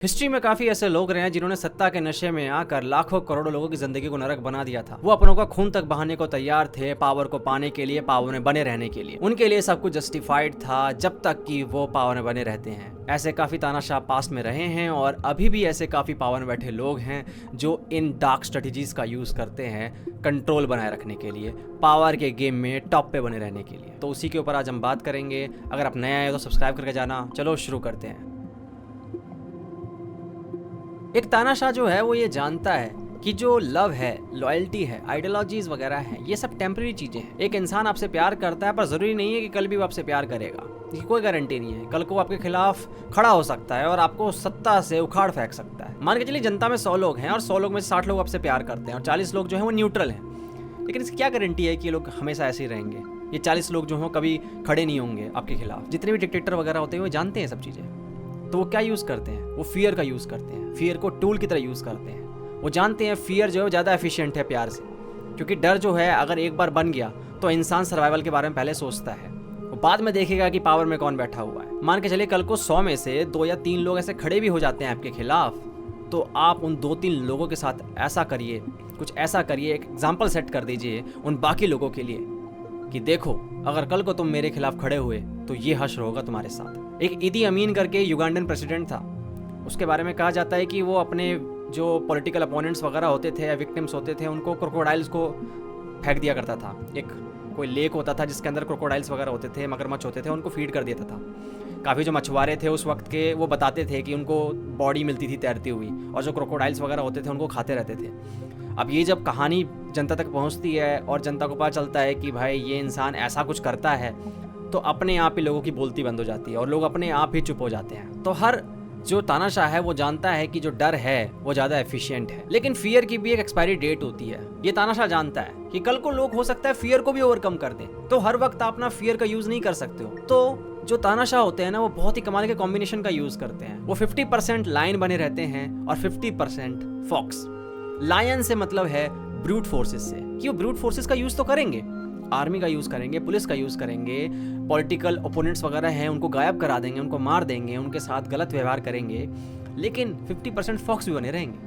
History में काफी ऐसे लोग रहे हैं जिन्होंने सत्ता के नशे में आकर लाखों करोड़ों लोगों की जिंदगी को नरक बना दिया था। वो अपनों का खून तक बहाने को तैयार थे पावर को पाने के लिए, पावर में बने रहने के लिए। उनके लिए सब कुछ जस्टिफाइड था जब तक कि वो पावर में बने रहते हैं। ऐसे काफी तानाशाह पास्ट में रहे हैं और अभी भी ऐसे काफी पावर में बैठे लोग हैं जो इन डार्क स्ट्रेटजीज का यूज करते हैं कंट्रोल बनाए रखने के लिए, पावर के गेम में टॉप पे बने रहने के लिए। तो उसी के ऊपर आज हम बात करेंगे। अगर आप नए आए तो सब्सक्राइब करके जाना। चलो शुरू करते हैं। एक तानाशाह जो है वो ये जानता है कि जो लव है, लॉयल्टी है, आइडियोलॉजीज वगैरह है, ये सब टेम्पररी चीजें हैं। एक इंसान आपसे प्यार करता है पर जरूरी नहीं है कि कल भी वो आपसे प्यार करेगा। इसकी कोई गारंटी नहीं है। कल को आपके खिलाफ खड़ा हो सकता है और आपको सत्ता से उखाड़ फेंक सकता है। मान के चलिए जनता में 100 लोग हैं और 100 लोग में 60 लोग आपसे प्यार करते हैं और 40 लोग जो हैं वो न्यूट्रल हैं। लेकिन इसकी क्या गारंटी है कि ये लोग हमेशा ऐसे ही रहेंगे? ये 40 लोग जो हों कभी खड़े नहीं होंगे आपके खिलाफ। जितने भी डिक्टेटर वगैरह होते हैं वो जानते हैं सब चीज़ें। तो वो क्या यूज़ करते हैं? वो फियर का यूज़ करते हैं। फियर को टूल की तरह यूज़ करते हैं। वो जानते हैं फियर जो है ज़्यादा एफिशिएंट है प्यार से, क्योंकि डर जो है अगर एक बार बन गया तो इंसान सर्वाइवल के बारे में पहले सोचता है। वो बाद में देखेगा कि पावर में कौन बैठा हुआ है। मान के चलिए कल को 100 में से 2 या 3 लोग ऐसे खड़े भी हो जाते हैं आपके खिलाफ, तो आप उन 2-3 लोगों के साथ ऐसा करिए, कुछ ऐसा करिए, एक एग्जाम्पल सेट कर दीजिए उन बाकी लोगों के लिए कि देखो अगर कल को तुम मेरे खिलाफ खड़े हुए तो ये हश्र होगा तुम्हारे साथ। एक इदी अमीन करके युगांडन प्रेसिडेंट था। उसके बारे में कहा जाता है कि वो अपने जो पॉलिटिकल अपोनेंट्स वगैरह होते थे या विक्टिम्स होते थे उनको क्रोकोडाइल्स को फेंक दिया करता था। एक कोई लेक होता था जिसके अंदर क्रोकोडाइल्स वगैरह होते थे, मगरमच्छ होते थे, उनको फीड कर देता था। काफ़ी जो मछुआरे थे उस वक्त के वो बताते थे कि उनको बॉडी मिलती थी तैरती हुई, और जो क्रोकोडाइल्स वगैरह होते थे उनको खाते रहते थे। अब ये जब कहानी जनता तक पहुंचती है और जनता को पता चलता है कि भाई ये इंसान ऐसा कुछ करता है, तो अपने आप ही लोगों की बोलती बंद हो जाती है और लोग अपने आप ही चुप हो जाते हैं। तो हर जो तानाशाह है वो जानता है कि जो डर है वो ज़्यादा एफिशिएंट है, लेकिन फियर की भी एक एक्सपायरी डेट होती है। ये तानाशाह जानता है कि कल को लोग हो सकता है फियर को भी ओवरकम कर दें, तो हर वक्त आप अपना फियर का यूज़ नहीं कर सकते हो। तो जो तानाशाह होते हैं ना वो बहुत ही कमाल के कॉम्बिनेशन का यूज़ करते हैं। वो 50% लायन बने रहते हैं और 50% फॉक्स। लायन से मतलब है ब्रूट फोर्सेस से, कि वो ब्रूट फोर्सेस का यूज़ तो करेंगे, आर्मी का यूज़ करेंगे, पुलिस का यूज़ करेंगे, पॉलिटिकल ओपोनेंट्स वगैरह हैं उनको गायब करा देंगे, उनको मार देंगे, उनके साथ गलत व्यवहार करेंगे, लेकिन 50% फॉक्स भी बने रहेंगे।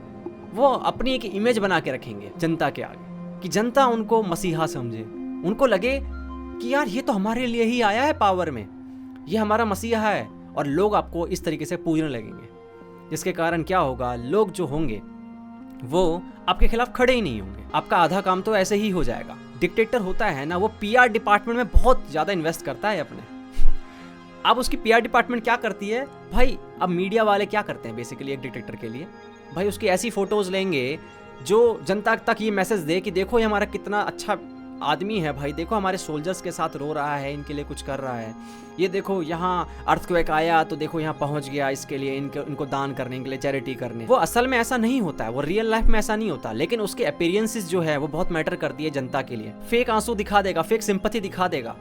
वो अपनी एक इमेज बना के रखेंगे जनता के आगे कि जनता उनको मसीहा समझे, उनको लगे कि यार ये तो हमारे लिए ही आया है पावर में, ये हमारा मसीहा है, और लोग आपको इस तरीके से पूजने लगेंगे। जिसके कारण क्या होगा, लोग जो होंगे वो आपके खिलाफ खड़े ही नहीं होंगे। आपका आधा काम तो ऐसे ही हो जाएगा। डिक्टेटर होता है ना, वो पीआर डिपार्टमेंट में बहुत ज़्यादा इन्वेस्ट करता है अपने। अब उसकी पीआर डिपार्टमेंट क्या करती है भाई? अब मीडिया वाले क्या करते हैं बेसिकली एक डिक्टेटर के लिए? भाई उसकी ऐसी फोटोज़ लेंगे जो जनता तक ये मैसेज दे कि देखो ये हमारा कितना अच्छा आदमी है, भाई देखो हमारे सोल्जर्स के साथ रो रहा है, इनके लिए कुछ कर रहा है, ये देखो यहाँ अर्थक्वेक आया तो देखो यहाँ पहुँच गया इसके लिए, इनको दान करने के लिए, चैरिटी करने। वो असल में ऐसा नहीं होता है, वो रियल लाइफ में ऐसा नहीं होता, लेकिन उसके अपीयरेंसेस जो है वो बहुत मैटर करती है जनता के लिए। फेक आंसू दिखा देगा, फेक सिंपैथी दिखा देगा।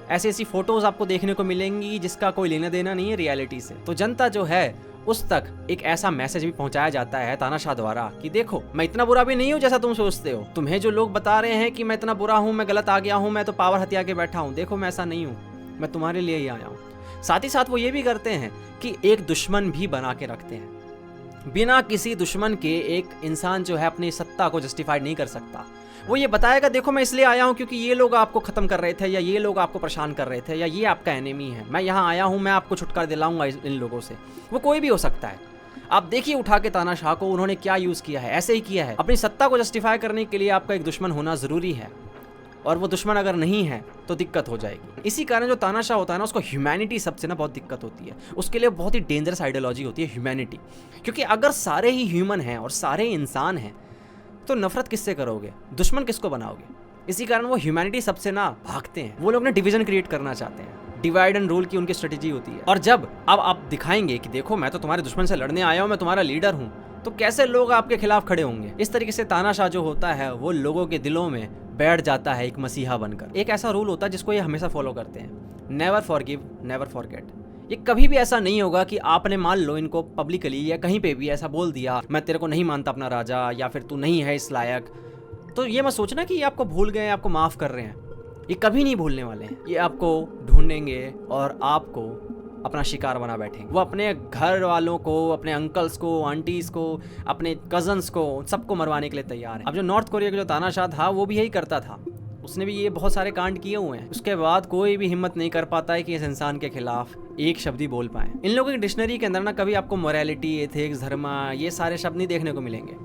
ऐसी ऐसी फोटोज आपको देखने को मिलेंगी जिसका कोई लेना देना नहीं है रियलिटी से। तो जनता जो है उस तक एक ऐसा मैसेज भी पहुंचाया जाता है तानाशाह द्वारा कि देखो मैं इतना बुरा भी नहीं हूं जैसा तुम सोचते हो। तुम्हें जो लोग बता रहे हैं कि मैं इतना बुरा हूं, मैं गलत आ गया हूं, मैं तो पावर हथिया के बैठा हूं, देखो मैं ऐसा नहीं हूं, मैं तुम्हारे लिए ही आया हूं। साथ ही साथ वो ये भी करते हैं कि एक दुश्मन भी बना के रखते हैं। बिना किसी दुश्मन के एक इंसान जो है अपनी सत्ता को जस्टिफाइड नहीं कर सकता। वो ये बताएगा देखो मैं इसलिए आया हूँ क्योंकि ये लोग आपको खत्म कर रहे थे, या ये लोग आपको परेशान कर रहे थे, या ये आपका एनिमी है, मैं यहाँ आया हूँ, मैं आपको छुटकारा दिलाऊंगा इन लोगों से। वो कोई भी हो सकता है। आप देखिए उठा के तानाशाह को उन्होंने क्या यूज़ किया है, ऐसे ही किया है। अपनी सत्ता को जस्टिफाई करने के लिए आपका एक दुश्मन होना ज़रूरी है, और वो दुश्मन अगर नहीं है तो दिक्कत हो जाएगी। इसी कारण जो तानाशाह होता है ना उसको ह्यूमैनिटी सबसे ना बहुत दिक्कत होती है। उसके लिए बहुत ही डेंजरस आइडियोलॉजी होती है ह्यूमैनिटी, क्योंकि अगर सारे ही ह्यूमन हैं और सारे इंसान हैं तो नफरत किससे करोगे, दुश्मन किसको बनाओगे? इसी कारण वो ह्यूमैनिटी सबसे ना भागते हैं। वो लोग ना डिवीजन क्रिएट करना चाहते हैं, डिवाइड एंड रूल की उनकी स्ट्रेटेजी होती है। और जब अब आप दिखाएंगे कि देखो मैं तो तुम्हारे दुश्मन से लड़ने आया हूँ, मैं तुम्हारा लीडर हूँ, तो कैसे लोग आपके खिलाफ खड़े होंगे? इस तरीके से तानाशाह जो होता है वो लोगों के दिलों में बैठ जाता है एक मसीहा बनकर। एक ऐसा रूल होता है जिसको ये हमेशा फॉलो करते हैं, नेवर फॉरगिव नेवर फॉरगेट। ये कभी भी ऐसा नहीं होगा कि आपने मान लो इनको पब्लिकली या कहीं पे भी ऐसा बोल दिया मैं तेरे को नहीं मानता अपना राजा, या फिर तू नहीं है इस लायक, तो ये मत सोचना कि ये आपको भूल गए, आपको माफ़ कर रहे हैं। ये कभी नहीं भूलने वाले हैं। ये आपको ढूंढेंगे और आपको अपना शिकार बना बैठेंगे। वो अपने घर वालों को, अपने अंकल्स को, आंटीज को, अपने कजन्स को, सबको मरवाने के लिए तैयार है। अब जो नॉर्थ कोरिया का जो तानाशाह था वो भी यही करता था, उसने भी ये बहुत सारे कांड किए हुए हैं। उसके बाद कोई भी हिम्मत नहीं कर पाता है कि इस इंसान के खिलाफ एक शब्द ही बोल पाए। इन लोगों की डिक्शनरी के अंदर ना कभी आपको मोरालिटी, एथिक्स, धर्म, ये सारे शब्द नहीं देखने को मिलेंगे।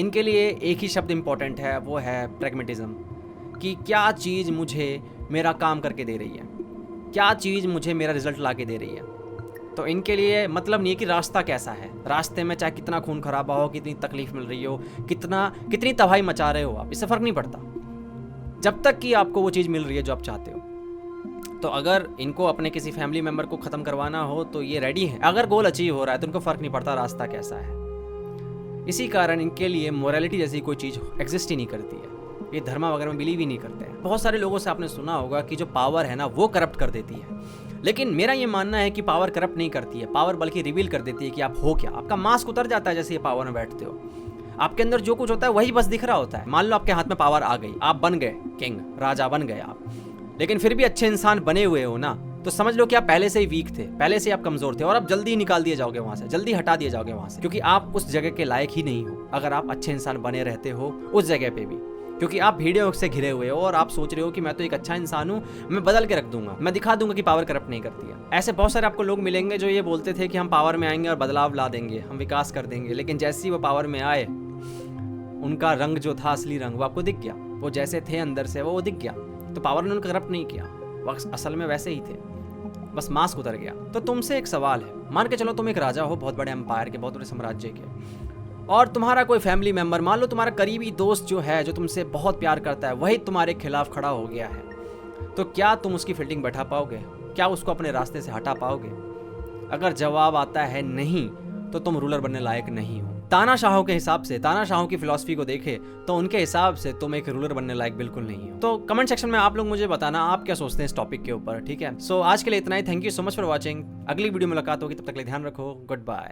इनके लिए एक ही शब्द इंपॉर्टेंट है, वो है प्रैग्मेटिज्म, कि क्या चीज़ मुझे मेरा काम करके दे रही है, क्या चीज़ मुझे मेरा रिजल्ट ला के दे रही है। तो इनके लिए मतलब नहीं है कि रास्ता कैसा है, रास्ते में चाहे कितना खून खराबा हो, कितनी तकलीफ मिल रही हो, कितनी तबाही मचा रहे हो आप, इससे फ़र्क नहीं पड़ता जब तक कि आपको वो चीज़ मिल रही है जो आप चाहते हो। तो अगर इनको अपने किसी फैमिली मेम्बर को ख़त्म करवाना हो तो ये रेडी है। अगर गोल अचीव हो रहा है तो उनको फ़र्क नहीं पड़ता रास्ता कैसा है। इसी कारण इनके लिए मोरालिटी जैसी कोई चीज़ एग्जिस्ट ही नहीं करती है। ये धर्म वगैरह में बिलीव ही नहीं करते हैं। बहुत सारे लोगों से आपने सुना होगा कि जो पावर है ना वो करप्ट कर देती है, लेकिन मेरा ये मानना है कि पावर करप्ट नहीं करती है। पावर बल्कि रिवील कर देती है कि आप हो क्या। आपका मास्क उतर जाता है जैसे ये पावर में बैठते हो। आपके अंदर जो कुछ होता है वही बस दिख रहा होता है। मान लो आपके हाथ में पावर आ गई, आप बन गए किंग, राजा बन गए आप, लेकिन फिर भी अच्छे इंसान बने हुए हो ना, तो समझ लो कि आप पहले से ही वीक थे, पहले से आप कमजोर थे और आप जल्दी निकाल दिए जाओगे वहां से, जल्दी हटा दिए जाओगे वहां से, क्योंकि आप उस जगह के लायक ही नहीं हो अगर आप अच्छे इंसान बने रहते हो उस जगह पे भी। क्योंकि आप भीड़ों से घिरे हुए हो और आप सोच रहे हो कि मैं तो एक अच्छा इंसान हूँ, मैं बदल के रख दूंगा, मैं दिखा दूंगा कि पावर करप्ट नहीं करती है। ऐसे बहुत सारे आपको लोग मिलेंगे जो ये बोलते थे कि हम पावर में आएंगे और बदलाव ला देंगे, हम विकास कर देंगे, लेकिन जैसे ही वो पावर में आए उनका रंग जो था, असली रंग, वो आपको दिख गया। वो जैसे थे अंदर से वो दिख गया। तो पावर ने उनको करप्ट नहीं किया, वो असल में वैसे ही थे, बस मास्क उतर गया। तो तुमसे एक सवाल है, मान के चलो तुम एक राजा हो बहुत बड़े एम्पायर के, बहुत बड़े साम्राज्य के, और तुम्हारा कोई फैमिली मेंबर, मान लो तुम्हारा करीबी दोस्त जो है, जो तुमसे बहुत प्यार करता है, वही तुम्हारे खिलाफ खड़ा हो गया है, तो क्या तुम उसकी फील्डिंग बैठा पाओगे? क्या उसको अपने रास्ते से हटा पाओगे? अगर जवाब आता है नहीं, तो तुम रूलर बनने लायक नहीं हो। तानाशाहों के हिसाब से, तानाशाहों की फिलॉसफी को देखे तो उनके हिसाब से तुम एक रूलर बनने लायक बिल्कुल नहीं हो। तो कमेंट सेक्शन में आप लोग मुझे बताना आप क्या सोचते हैं इस टॉपिक के ऊपर, ठीक है। सो आज के लिए इतना ही। Thank you so much for watching. अगली वीडियो में मुलाकात होगी, तब तक के लिए ध्यान रखो। Good bye.